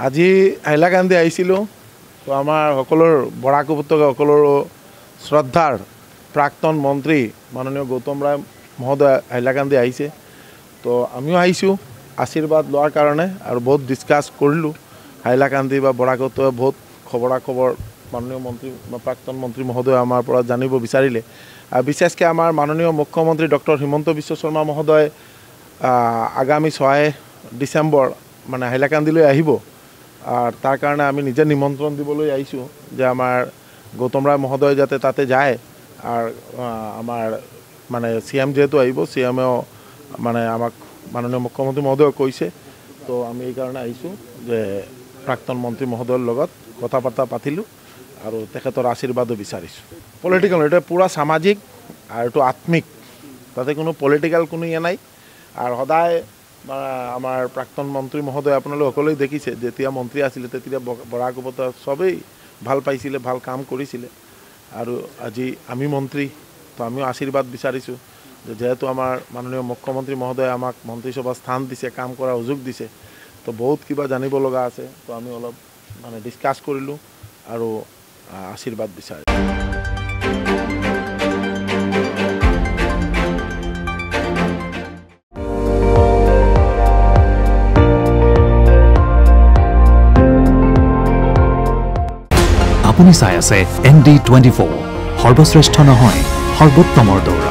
আজি হাইলাকান্দি আহিছিলোঁ তো আমাৰ সকলৰ বৰাক উপত্যকা সকলৰ শ্ৰদ্ধাৰ প্ৰাক্তন মন্ত্ৰী মাননীয় গৌতম ৰায় মহোদয় হাইলাকান্দি আহিছে তো আমিও আহিছোঁ আশীৰ্বাদ লোৱাৰ কাৰণে আৰু বহুত ডিছকাছ কৰিলোঁ হাইলাকান্দি বা বৰাকত বহুত খবৰাখবৰ মাননীয় মন্ত্ৰী বা প্ৰাক্তন মন্ত্ৰী মহোদয় আমাৰ পৰা জানিব বিচাৰিলে আৰু বিশেষকৈ আমাৰ মাননীয় মুখ্যমন্ত্ৰী ডক্টৰ হিমন্ত বিশ্ব শৰ্মা মহোদয় আগামী 6 ডিচেম্বৰ মানে হাইলাকান্দিলৈ আহিব আর তার কারণে আমি নিজে নিমন্ত্রণ দিবলৈ আইছোঁ যে আমার গৌতম রায় মহোদয় যাতে তাতে যায় আর আমার মানে সিএম যেহেতু আহিব সিএমেও মানে আমাক মাননীয় মুখ্যমন্ত্রী মহোদয় কৈছে তো আমি এই কারণে আহিছোঁ যে প্ৰাক্তন মন্ত্ৰী মহোদয়ৰ লগত কথা বাৰ্তা পাতিলোঁ আৰু তেখেতৰ আশীৰ্বাদো বিচাৰিছোঁ পলিটিক্যাল এটা পুরা সামাজিক আর একটু আত্মিক তাতে কোনো পলিটিক্যাল কোনো ইয়ে নাই আর সদায় আমার প্ৰাক্তন মন্ত্ৰী মহোদয় আপোনালোক সকলোৱে দেখিছে যেতিয়া মন্ত্ৰী আছিল তেতিয়া বৰাক উপত্যকা সবেই ভাল পাইছিলে ভাল কাম কৰিছিলে আৰু আজি আমি মন্ত্ৰী তো আমিও আশীৰ্বাদ বিচাৰিছোঁ যেহেতু আমাৰ মাননীয় মুখ্যমন্ত্ৰী মহোদয় আমাক মন্ত্ৰীসভা স্থান দিছে কাম কৰাৰ সুযোগ দিছে তো বহুত কিবা জানিব লগা আছে তো আমি অলপ মানে ডিছকাছ কৰিলোঁ আৰু আশীৰ্বাদ বিচাৰিলোঁ আপুনি চাই আছে ND24 সৰ্বশ্ৰেষ্ঠ নহয় সৰ্বোত্তমৰ দৌৰা